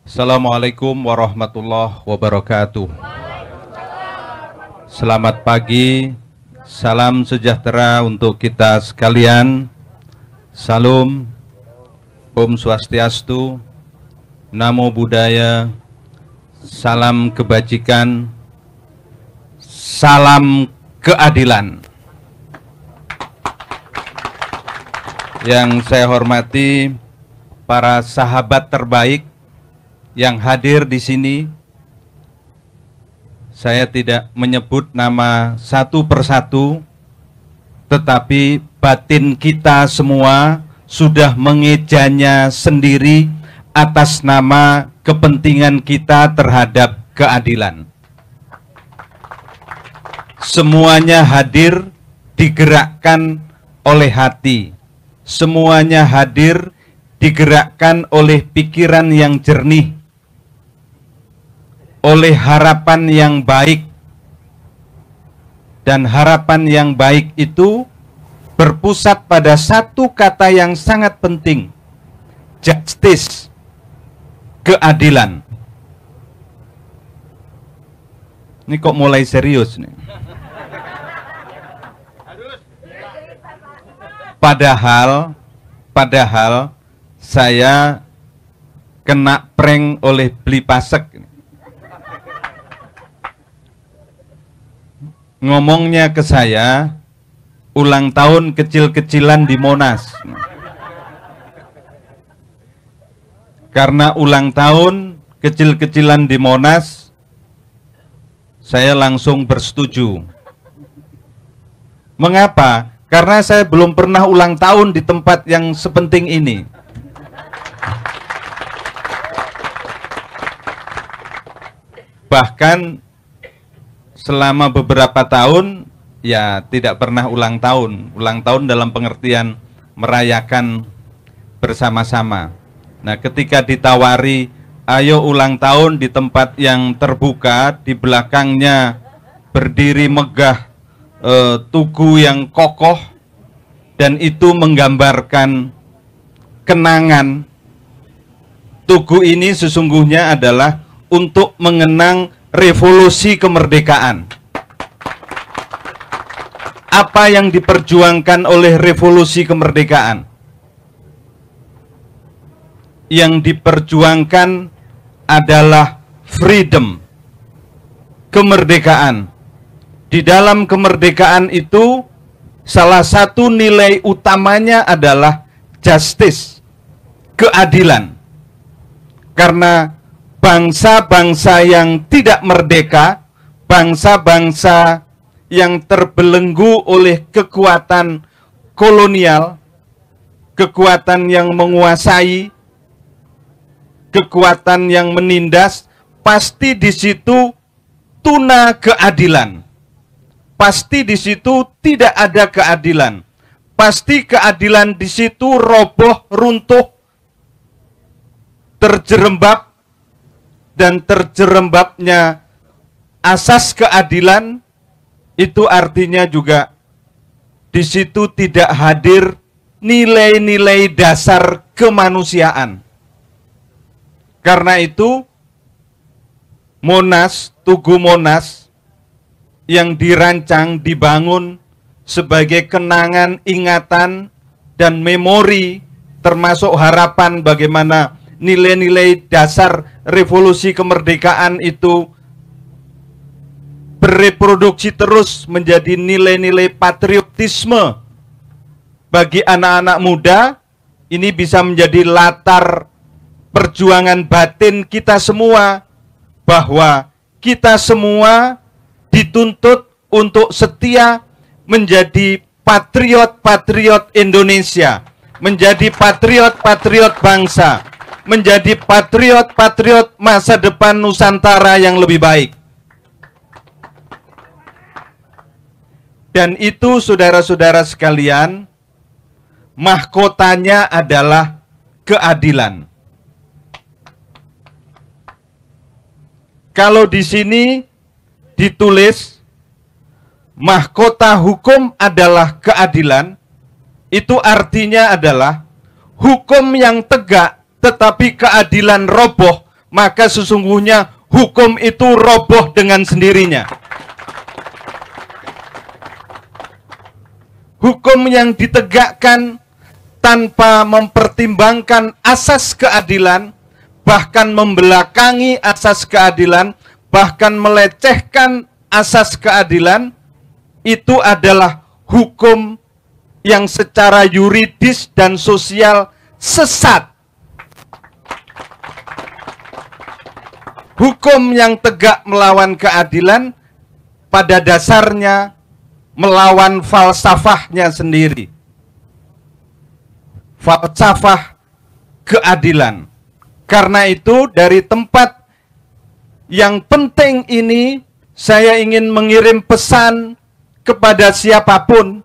Assalamualaikum warahmatullahi wabarakatuh. Selamat pagi, salam sejahtera untuk kita sekalian. Salam, Om Swastiastu, Namo Buddhaya, salam kebajikan, salam keadilan. Yang saya hormati para sahabat terbaik yang hadir di sini. Saya tidak menyebut nama satu persatu, tetapi batin kita semua sudah mengejanya sendiri atas nama kepentingan kita terhadap keadilan. Semuanya hadir digerakkan oleh hati. Semuanya hadir digerakkan oleh pikiran yang jernih, oleh harapan yang baik. Dan harapan yang baik itu berpusat pada satu kata yang sangat penting, justice, keadilan. Ini kok mulai serius nih. Padahal saya kena prank oleh Beli Pasek. Ngomongnya ke saya, ulang tahun kecil-kecilan di Monas. Karena ulang tahun kecil-kecilan di Monas, saya langsung bersetuju. Mengapa? Karena saya belum pernah ulang tahun di tempat yang sepenting ini. Bahkan selama beberapa tahun ya tidak pernah ulang tahun. Ulang tahun dalam pengertian merayakan bersama-sama. Nah, ketika ditawari ayo ulang tahun di tempat yang terbuka, di belakangnya berdiri megah tugu yang kokoh, dan itu menggambarkan kenangan. Tugu ini sesungguhnya adalah untuk mengenang revolusi kemerdekaan. Apa yang diperjuangkan oleh revolusi kemerdekaan? Yang diperjuangkan adalah freedom, kemerdekaan. Di dalam kemerdekaan itu salah satu nilai utamanya adalah justice, keadilan. Karena bangsa-bangsa yang tidak merdeka, bangsa-bangsa yang terbelenggu oleh kekuatan kolonial, kekuatan yang menguasai, kekuatan yang menindas, pasti di situ tuna keadilan. Pasti di situ tidak ada keadilan. Pasti keadilan di situ roboh, runtuh, terjerembab, dan terjerembabnya asas keadilan itu artinya juga di situ tidak hadir nilai-nilai dasar kemanusiaan. Karena itu Monas, Tugu Monas yang dirancang, dibangun sebagai kenangan, ingatan, dan memori, termasuk harapan bagaimana nilai-nilai dasar revolusi kemerdekaan itu bereproduksi terus menjadi nilai-nilai patriotisme bagi anak-anak muda. Ini bisa menjadi latar perjuangan batin kita semua, bahwa kita semua dituntut untuk setia menjadi patriot-patriot Indonesia, menjadi patriot-patriot bangsa, menjadi patriot-patriot masa depan Nusantara yang lebih baik. Dan itu, saudara-saudara sekalian, mahkotanya adalah keadilan. Kalau di sini ditulis mahkota hukum adalah keadilan, itu artinya adalah hukum yang tegak tetapi keadilan roboh, maka sesungguhnya hukum itu roboh dengan sendirinya. Hukum yang ditegakkan tanpa mempertimbangkan asas keadilan, bahkan membelakangi asas keadilan, bahkan melecehkan asas keadilan, itu adalah hukum yang secara yuridis dan sosial sesat. Hukum yang tegak melawan keadilan pada dasarnya melawan falsafahnya sendiri. Falsafah keadilan. Karena itu dari tempat yang penting ini saya ingin mengirim pesan kepada siapapun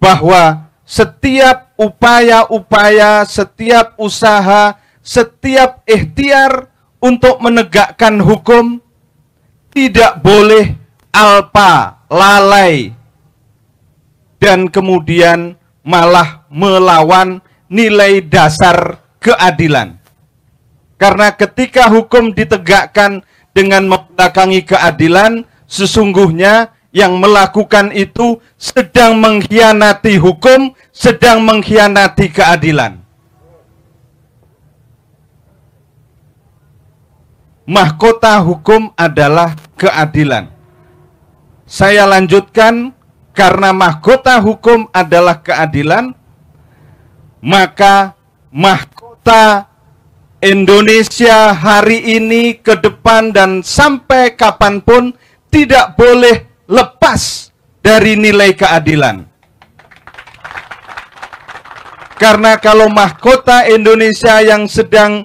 bahwa setiap upaya-upaya, setiap usaha, setiap ikhtiar untuk menegakkan hukum tidak boleh alpa, lalai, dan kemudian malah melawan nilai dasar keadilan. Karena ketika hukum ditegakkan dengan membelakangi keadilan, sesungguhnya yang melakukan itu sedang mengkhianati hukum, sedang mengkhianati keadilan. Mahkota hukum adalah keadilan. Saya lanjutkan, karena mahkota hukum adalah keadilan, maka mahkota Indonesia hari ini, ke depan, dan sampai kapanpun tidak boleh lepas dari nilai keadilan. Karena kalau mahkota Indonesia yang sedang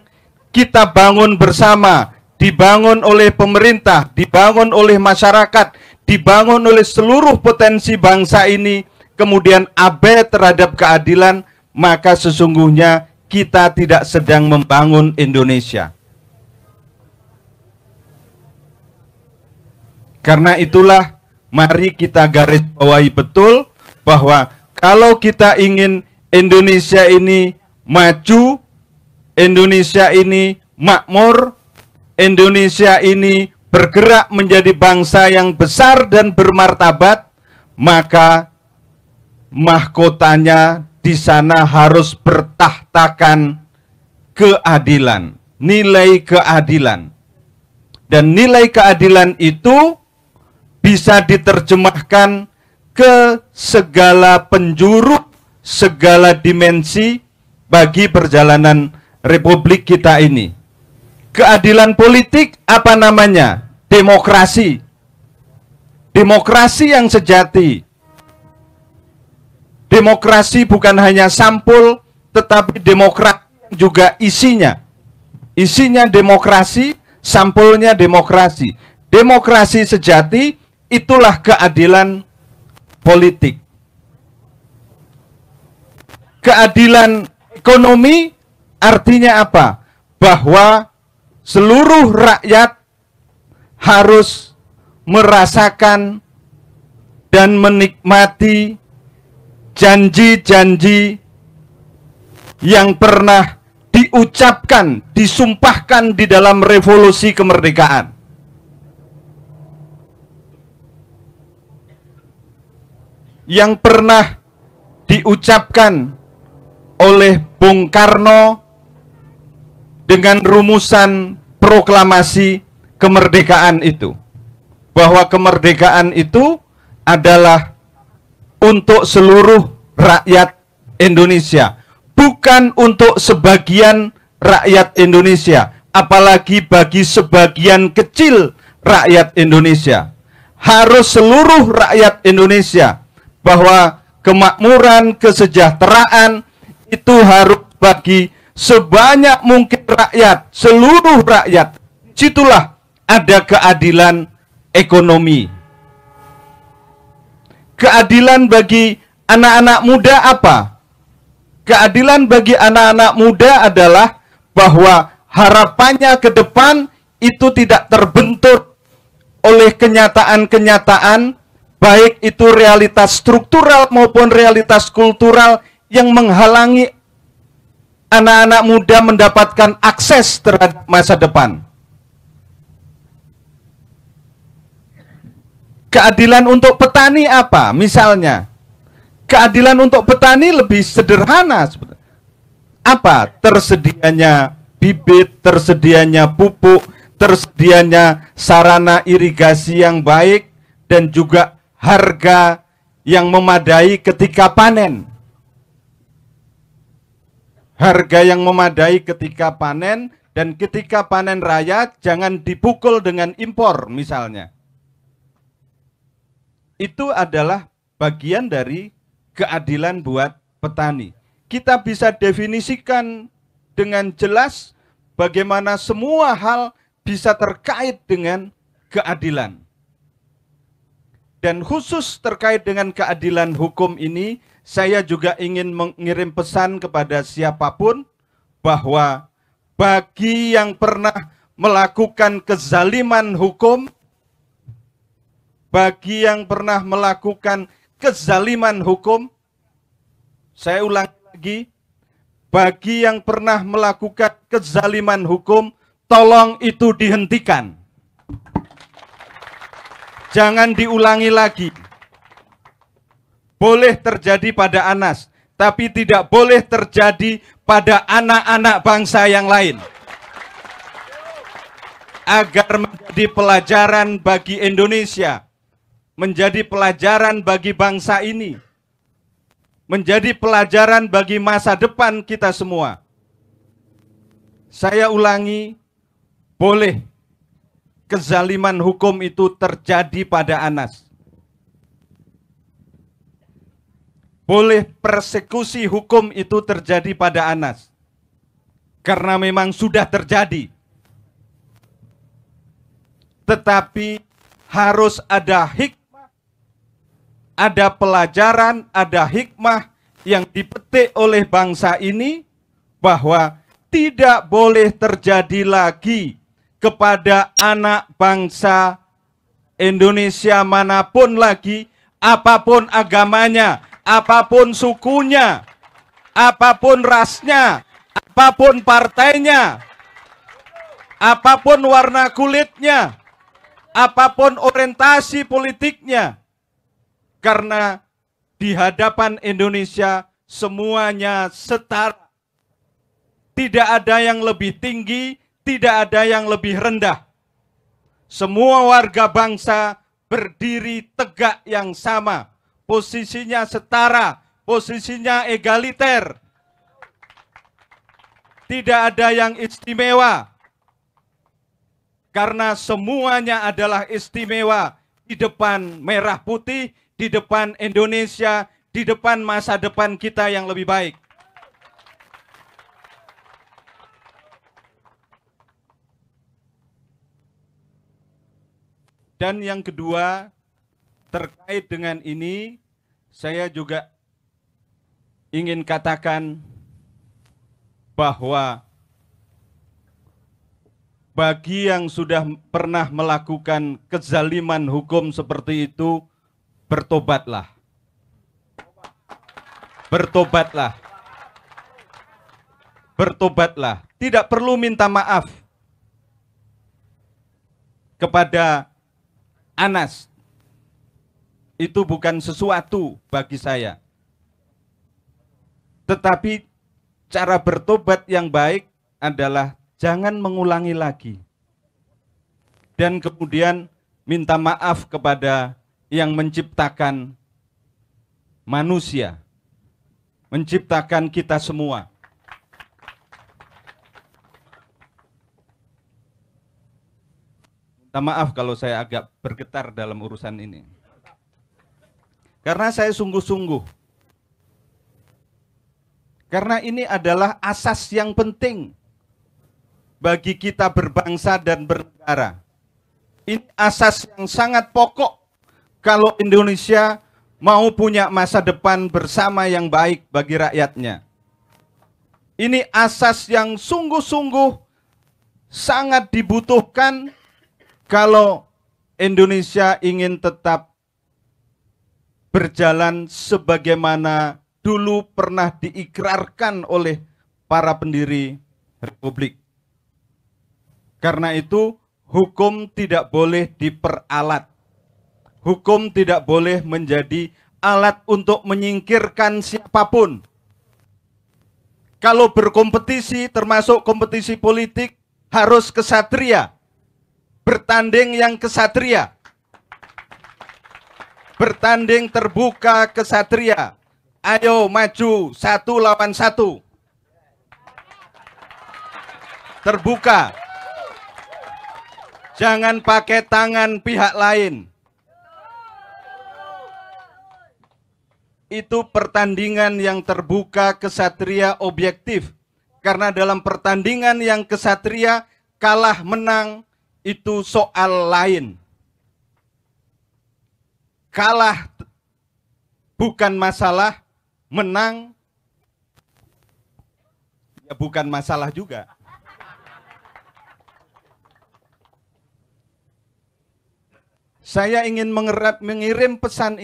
kita bangun bersama, dibangun oleh pemerintah, dibangun oleh masyarakat, dibangun oleh seluruh potensi bangsa ini, kemudian abai terhadap keadilan, maka sesungguhnya kita tidak sedang membangun Indonesia. Karena itulah, mari kita garis bawahi betul bahwa kalau kita ingin Indonesia ini maju, Indonesia ini makmur, Indonesia ini bergerak menjadi bangsa yang besar dan bermartabat, maka mahkotanya di sana harus bertahtakan keadilan, nilai keadilan. Dan nilai keadilan itu bisa diterjemahkan ke segala penjuru, segala dimensi bagi perjalanan Republik kita ini. Keadilan politik apa namanya? Demokrasi. Demokrasi yang sejati. Demokrasi bukan hanya sampul, tetapi demokrasi juga isinya. Isinya demokrasi, sampulnya demokrasi. Demokrasi sejati, itulah keadilan politik. Keadilan ekonomi artinya apa? Bahwa seluruh rakyat harus merasakan dan menikmati janji-janji yang pernah diucapkan, disumpahkan di dalam revolusi kemerdekaan. Yang pernah diucapkan oleh Bung Karno dengan rumusan proklamasi kemerdekaan itu, bahwa kemerdekaan itu adalah untuk seluruh rakyat Indonesia, bukan untuk sebagian rakyat Indonesia, apalagi bagi sebagian kecil rakyat Indonesia. Harus seluruh rakyat Indonesia, bahwa kemakmuran, kesejahteraan itu harus bagi sebanyak mungkin rakyat, seluruh rakyat. Situlah ada keadilan ekonomi. Keadilan bagi anak-anak muda apa? Keadilan bagi anak-anak muda adalah bahwa harapannya ke depan itu tidak terbentur oleh kenyataan-kenyataan, baik itu realitas struktural maupun realitas kultural yang menghalangi anak-anak muda mendapatkan akses terhadap masa depan. Keadilan untuk petani apa? Misalnya, keadilan untuk petani lebih sederhana. Apa? Tersedianya bibit, tersedianya pupuk, tersedianya sarana irigasi yang baik, dan juga harga yang memadai ketika panen. Harga yang memadai ketika panen, dan ketika panen raya jangan dipukul dengan impor misalnya. Itu adalah bagian dari keadilan buat petani. Kita bisa definisikan dengan jelas bagaimana semua hal bisa terkait dengan keadilan. Dan khusus terkait dengan keadilan hukum ini, saya juga ingin mengirim pesan kepada siapapun bahwa bagi yang pernah melakukan kezaliman hukum, bagi yang pernah melakukan kezaliman hukum, saya ulangi lagi, bagi yang pernah melakukan kezaliman hukum, tolong itu dihentikan. Jangan diulangi lagi. Boleh terjadi pada Anas, tapi tidak boleh terjadi pada anak-anak bangsa yang lain. Agar menjadi pelajaran bagi Indonesia, menjadi pelajaran bagi bangsa ini, menjadi pelajaran bagi masa depan kita semua. Saya ulangi, boleh kezaliman hukum itu terjadi pada Anas. Boleh persekusi hukum itu terjadi pada Anas. Karena memang sudah terjadi. Tetapi harus ada hikmah, ada pelajaran, ada hikmah yang dipetik oleh bangsa ini bahwa tidak boleh terjadi lagi kepada anak bangsa Indonesia manapun lagi, apapun agamanya, apapun sukunya, apapun rasnya, apapun partainya, apapun warna kulitnya, apapun orientasi politiknya. Karena di hadapan Indonesia semuanya setara. Tidak ada yang lebih tinggi, tidak ada yang lebih rendah. Semua warga bangsa berdiri tegak yang sama. Posisinya setara, posisinya egaliter. Tidak ada yang istimewa. Karena semuanya adalah istimewa di depan merah putih, di depan Indonesia, di depan masa depan kita yang lebih baik. Dan yang kedua, terkait dengan ini, saya juga ingin katakan bahwa bagi yang sudah pernah melakukan kezaliman hukum seperti itu, bertobatlah. Bertobatlah. Bertobatlah. Tidak perlu minta maaf kepada Anas. Itu bukan sesuatu bagi saya. Tetapi cara bertobat yang baik adalah jangan mengulangi lagi. Dan kemudian minta maaf kepada yang menciptakan manusia, menciptakan kita semua. Minta maaf kalau saya agak bergetar dalam urusan ini. Karena saya sungguh-sungguh. Karena ini adalah asas yang penting bagi kita berbangsa dan bernegara. Ini asas yang sangat pokok kalau Indonesia mau punya masa depan bersama yang baik bagi rakyatnya. Ini asas yang sungguh-sungguh sangat dibutuhkan kalau Indonesia ingin tetap berjalan sebagaimana dulu pernah diikrarkan oleh para pendiri republik. Karena itu, hukum tidak boleh diperalat. Hukum tidak boleh menjadi alat untuk menyingkirkan siapapun. Kalau berkompetisi, termasuk kompetisi politik, harus kesatria. Bertanding yang kesatria. Bertanding terbuka kesatria. Ayo maju 1 lawan 1. Terbuka. Jangan pakai tangan pihak lain. Itu pertandingan yang terbuka kesatria objektif. Karena dalam pertandingan yang kesatria, kalah menang itu soal lain. Kalah bukan masalah, menang ya bukan masalah juga. Saya ingin mengirim pesan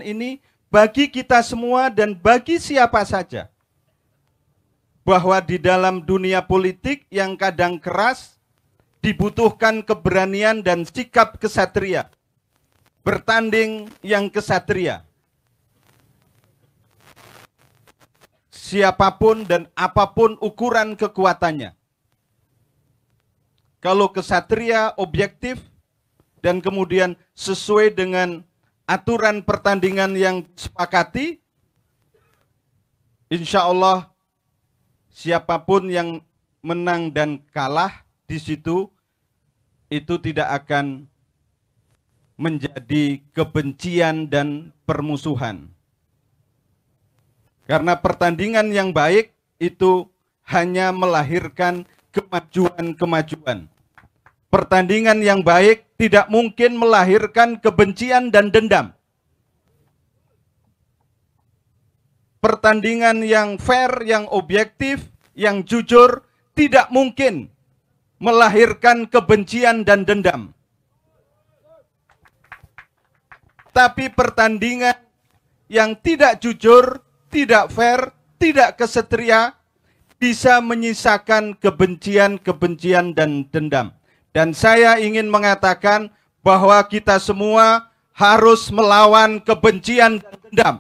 ini bagi kita semua dan bagi siapa saja. Bahwa di dalam dunia politik yang kadang keras, dibutuhkan keberanian dan sikap kesatria. Bertanding yang kesatria. Siapapun dan apapun ukuran kekuatannya. Kalau kesatria objektif dan kemudian sesuai dengan aturan pertandingan yang disepakati, insya Allah siapapun yang menang dan kalah di situ itu tidak akan menjadi kebencian dan permusuhan. Karena pertandingan yang baik itu hanya melahirkan kemajuan-kemajuan. Pertandingan yang baik tidak mungkin melahirkan kebencian dan dendam. Pertandingan yang fair, yang objektif, yang jujur tidak mungkin melahirkan kebencian dan dendam. Tapi pertandingan yang tidak jujur, tidak fair, tidak kesatria bisa menyisakan kebencian-kebencian dan dendam. Dan saya ingin mengatakan bahwa kita semua harus melawan kebencian dan dendam.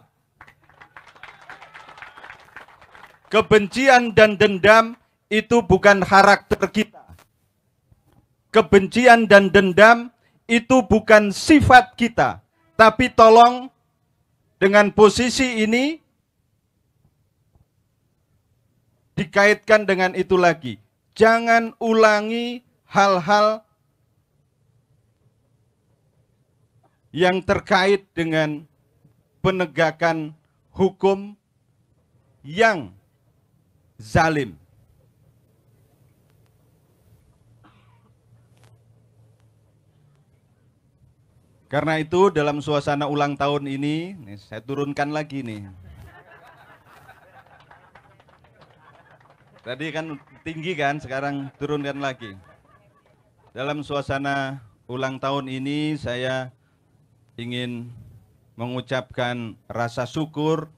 Kebencian dan dendam itu bukan karakter kita. Kebencian dan dendam itu bukan sifat kita. Tapi tolong dengan posisi ini dikaitkan dengan itu lagi. Jangan ulangi hal-hal yang terkait dengan penegakan hukum yang zalim. Karena itu dalam suasana ulang tahun ini, saya turunkan lagi nih. Tadi kan tinggi kan, sekarang turunkan lagi. Dalam suasana ulang tahun ini saya ingin mengucapkan rasa syukur,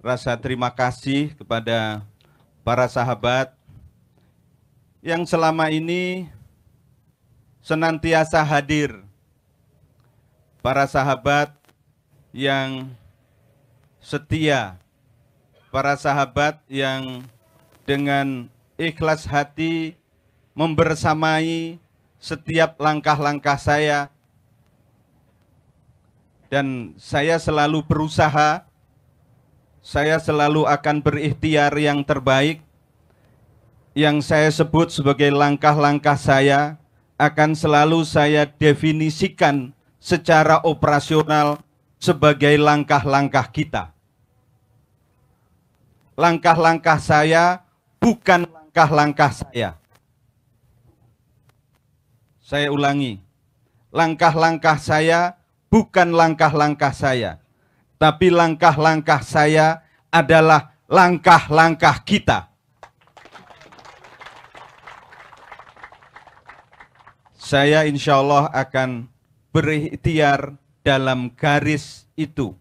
rasa terima kasih kepada para sahabat yang selama ini senantiasa hadir. Para sahabat yang setia, para sahabat yang dengan ikhlas hati membersamai setiap langkah-langkah saya, dan saya selalu berusaha, saya selalu akan berikhtiar yang terbaik. Yang saya sebut sebagai langkah-langkah saya akan selalu saya definisikan secara operasional sebagai langkah-langkah kita. Langkah-langkah saya bukan langkah-langkah saya. Saya ulangi, langkah-langkah saya bukan langkah-langkah saya, tapi langkah-langkah saya adalah langkah-langkah kita. Saya insya Allah akan berikhtiar dalam garis itu.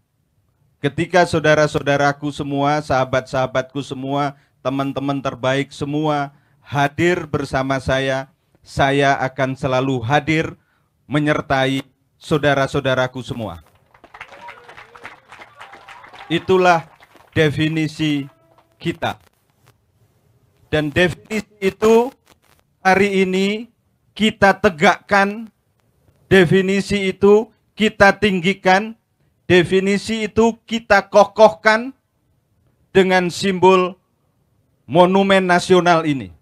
Ketika saudara-saudaraku semua, sahabat-sahabatku semua teman-teman terbaik semua hadir bersama saya akan selalu hadir menyertai saudara-saudaraku semua. Itulah definisi kita. Dan definisi itu hari ini kita tegakkan, definisi itu kita tinggikan, definisi itu kita kokohkan dengan simbol monumen nasional ini.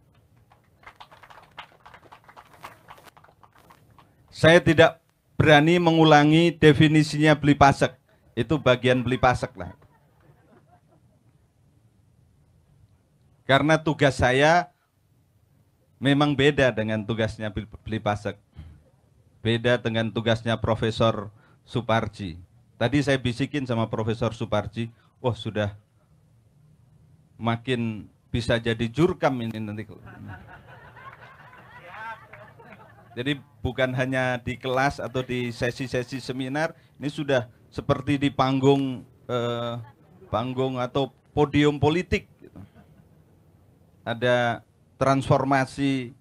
Saya tidak berani mengulangi definisinya Beli Pasek. Itu bagian Beli Pasek lah. Karena tugas saya memang beda dengan tugasnya Beli Pasek. Beda dengan tugasnya Profesor Suparji. Tadi saya bisikin sama Profesor Suparji, wah sudah makin bisa jadi jurkam ini nanti. Jadi bukan hanya di kelas atau di sesi-sesi seminar, ini sudah seperti di panggung atau podium politik. Ada transformasi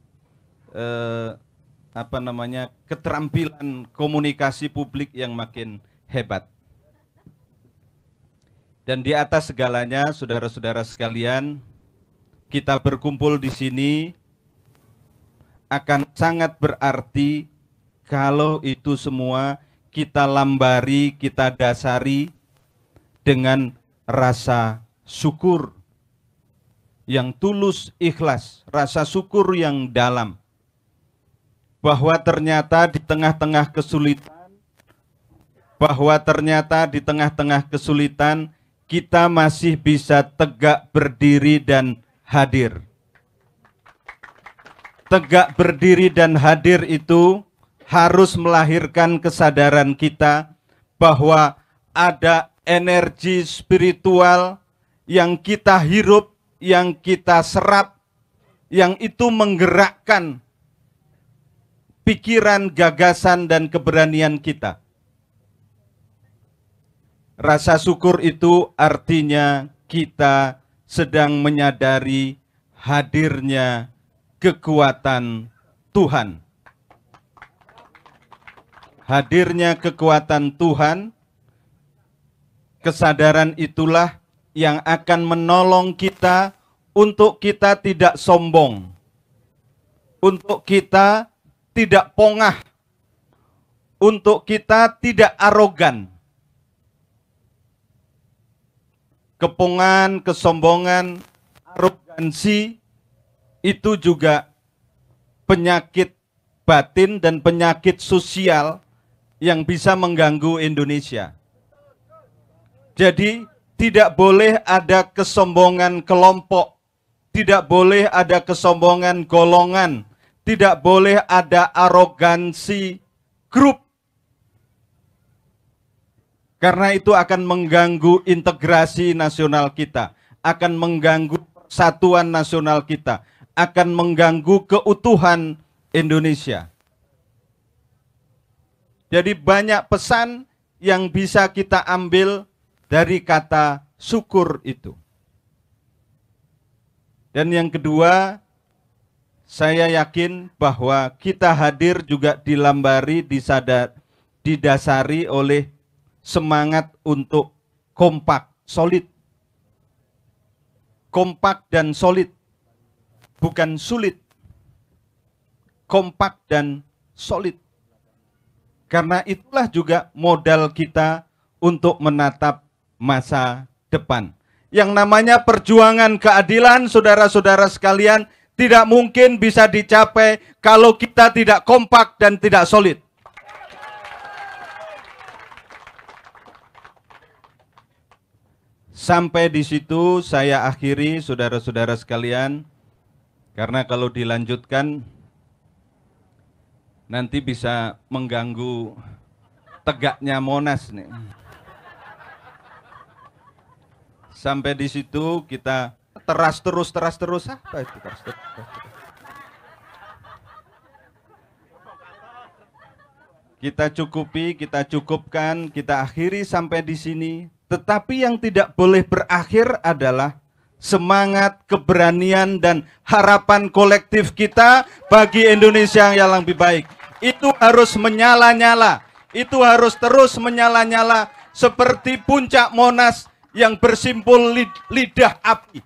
keterampilan komunikasi publik yang makin hebat. Dan di atas segalanya, saudara-saudara sekalian, kita berkumpul di sini akan sangat berarti kalau itu semua kita lambari, kita dasari dengan rasa syukur yang tulus, ikhlas, rasa syukur yang dalam. Bahwa ternyata di tengah-tengah kesulitan, kita masih bisa tegak berdiri dan hadir. Tegak berdiri dan hadir itu harus melahirkan kesadaran kita bahwa ada energi spiritual yang kita hirup, yang kita serap, yang itu menggerakkan pikiran, gagasan, dan keberanian kita. Rasa syukur itu artinya kita sedang menyadari hadirnya kekuatan Tuhan. Hadirnya kekuatan Tuhan, kesadaran itulah yang akan menolong kita untuk kita tidak sombong, untuk kita tidak pongah, untuk kita tidak arogan. Kepongan, kesombongan, arogansi itu juga penyakit batin dan penyakit sosial yang bisa mengganggu Indonesia. Jadi tidak boleh ada kesombongan kelompok, tidak boleh ada kesombongan golongan, tidak boleh ada arogansi grup. Karena itu akan mengganggu integrasi nasional kita, akan mengganggu persatuan nasional kita, akan mengganggu keutuhan Indonesia. Jadi banyak pesan yang bisa kita ambil dari kata syukur itu. Dan yang kedua, saya yakin bahwa kita hadir juga dilambari, didasari oleh semangat untuk kompak, solid. Kompak dan solid. Bukan sulit, kompak dan solid. Karena itulah juga modal kita untuk menatap masa depan. Yang namanya perjuangan keadilan, saudara-saudara sekalian, tidak mungkin bisa dicapai kalau kita tidak kompak dan tidak solid. Sampai di situ saya akhiri, saudara-saudara sekalian. Karena kalau dilanjutkan nanti bisa mengganggu tegaknya Monas nih. Sampai di situ kita teras terus apa itu teras terus. Kita cukupi, kita cukupkan, kita akhiri sampai di sini. Tetapi yang tidak boleh berakhir adalah semangat, keberanian, dan harapan kolektif kita bagi Indonesia yang lebih baik. Itu harus menyala-nyala, itu harus terus menyala-nyala seperti puncak Monas yang bersimbol lidah api.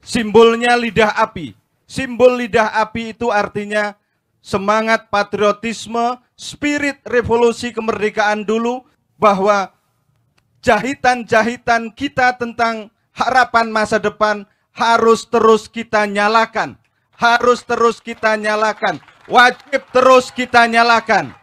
Simbolnya lidah api. Simbol lidah api itu artinya semangat patriotisme, spirit revolusi kemerdekaan dulu, bahwa jahitan-jahitan kita tentang harapan masa depan harus terus kita nyalakan. Harus terus kita nyalakan. Wajib terus kita nyalakan.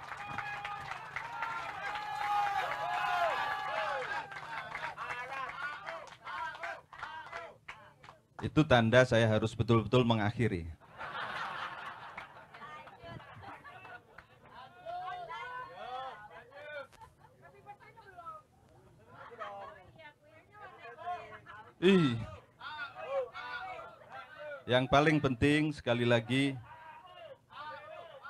Itu tanda saya harus betul-betul mengakhiri. Yang paling penting sekali lagi,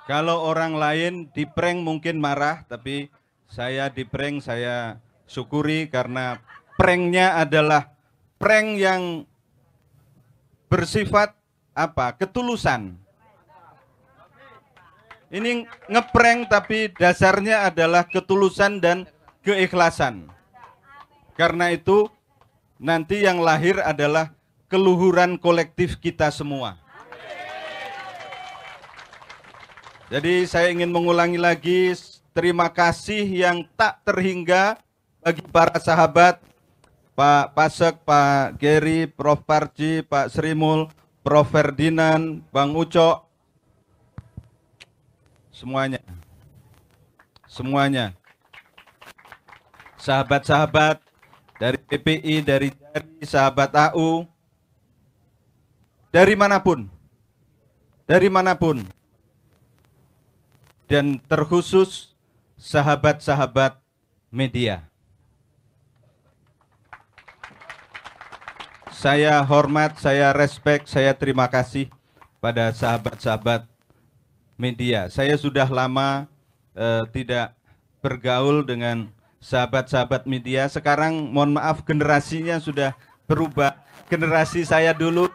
kalau orang lain di prank mungkin marah, tapi saya di prank saya syukuri karena pranknya adalah prank yang bersifat apa? Ketulusan. Ini ngeprank tapi dasarnya adalah ketulusan dan keikhlasan. Karena itu nanti yang lahir adalah keluhuran kolektif kita semua. Jadi saya ingin mengulangi lagi, terima kasih yang tak terhingga bagi para sahabat, Pak Pasek, Pak Geri, Prof Parji, Pak Srimul, Prof Ferdinand, Bang Ucok, semuanya. Semuanya. Sahabat-sahabat dari PPI, dari sahabat AU, dari manapun. Dari manapun. Dan terkhusus sahabat-sahabat media. Saya hormat, saya respect, saya terima kasih pada sahabat-sahabat media. Saya sudah lama tidak bergaul dengan sahabat-sahabat media. Sekarang mohon maaf generasinya sudah berubah. Generasi saya dulu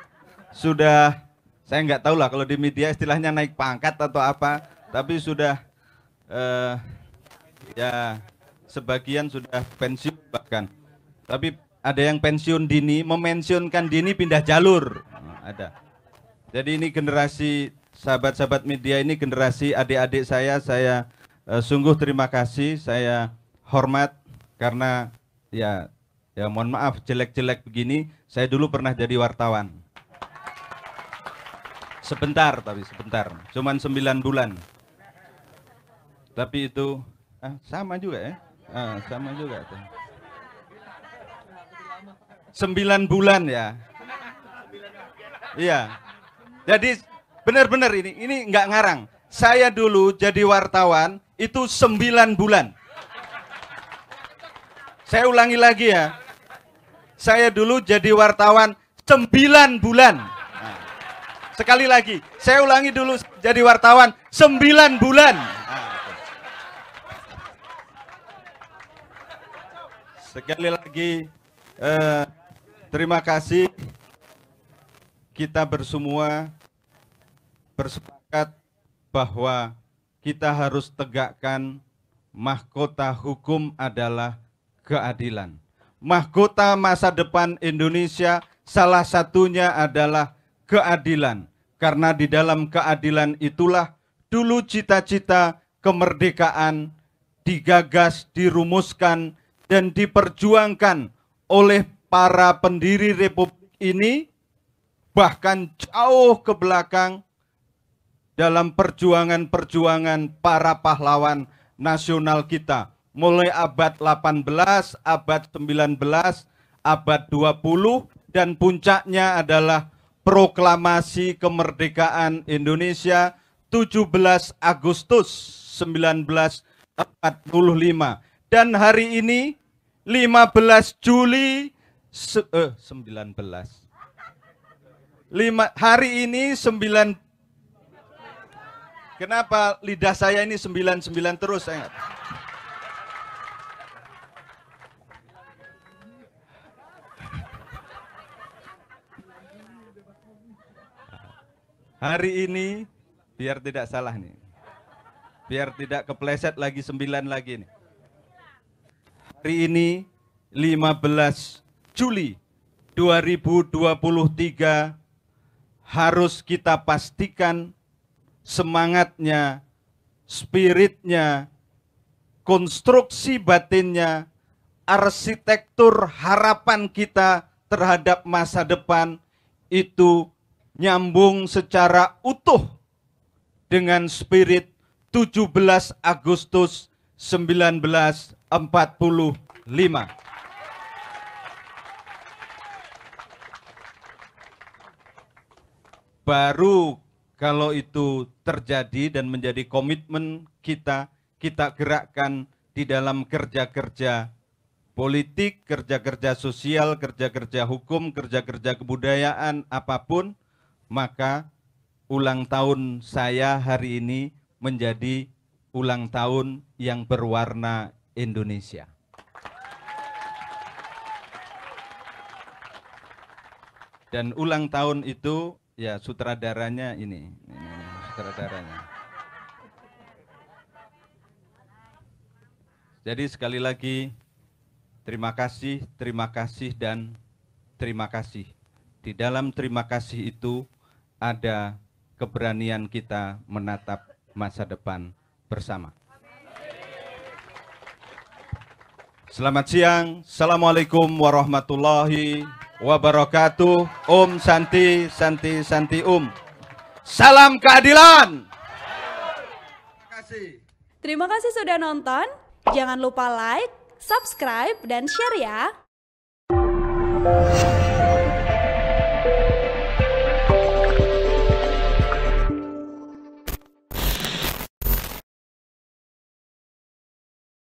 sudah, saya nggak tahu lah kalau di media istilahnya naik pangkat atau apa, tapi sudah ya sebagian sudah pensiun bahkan. Tapi ada yang pensiun dini, memensiunkan dini pindah jalur. Ada. Jadi ini generasi sahabat-sahabat media, ini generasi adik-adik saya sungguh terima kasih, saya hormat karena ya mohon maaf jelek-jelek begini, saya dulu pernah jadi wartawan. Sebentar, cuman 9 bulan. Tapi itu sama juga ya, sama juga. 9 bulan ya. Iya. Jadi benar-benar ini nggak ngarang. Saya dulu jadi wartawan itu 9 bulan. Saya ulangi lagi ya. Saya dulu jadi wartawan 9 bulan. Nah, sekali lagi, saya ulangi dulu jadi wartawan 9 bulan. Nah, sekali lagi terima kasih. Kita bersemua bersepakat bahwa kita harus tegakkan mahkota hukum adalah keadilan. Mahkota masa depan Indonesia salah satunya adalah keadilan. Karena di dalam keadilan itulah dulu cita-cita kemerdekaan digagas, dirumuskan, dan diperjuangkan oleh para pendiri Republik ini, bahkan jauh ke belakang dalam perjuangan-perjuangan para pahlawan nasional kita. Mulai abad 18, abad 19, abad 20, dan puncaknya adalah proklamasi kemerdekaan Indonesia 17 Agustus 1945. Dan hari ini 15 Juli 19. Hari ini 9. Kenapa lidah saya ini 99 terus? Saya Hari ini, biar tidak salah nih, biar tidak kepleset lagi 9 lagi nih. Hari ini 15 Juli 2023 harus kita pastikan semangatnya, spiritnya, konstruksi batinnya, arsitektur harapan kita terhadap masa depan itu nyambung secara utuh dengan spirit 17 Agustus 1945. Baru kalau itu terjadi dan menjadi komitmen kita, kita gerakkan di dalam kerja-kerja politik, kerja-kerja sosial, kerja-kerja hukum, kerja-kerja kebudayaan, apapun, maka ulang tahun saya hari ini menjadi ulang tahun yang berwarna Indonesia. Dan ulang tahun itu, ya sutradaranya ini sutradaranya. Jadi sekali lagi, terima kasih, dan terima kasih. Di dalam terima kasih itu ada keberanian kita menatap masa depan bersama. Selamat siang, Assalamualaikum warahmatullahi wabarakatuh. Om Santi, Santi, Santi Om. Salam keadilan. Terima kasih. Terima kasih sudah nonton. Jangan lupa like, subscribe, dan share ya.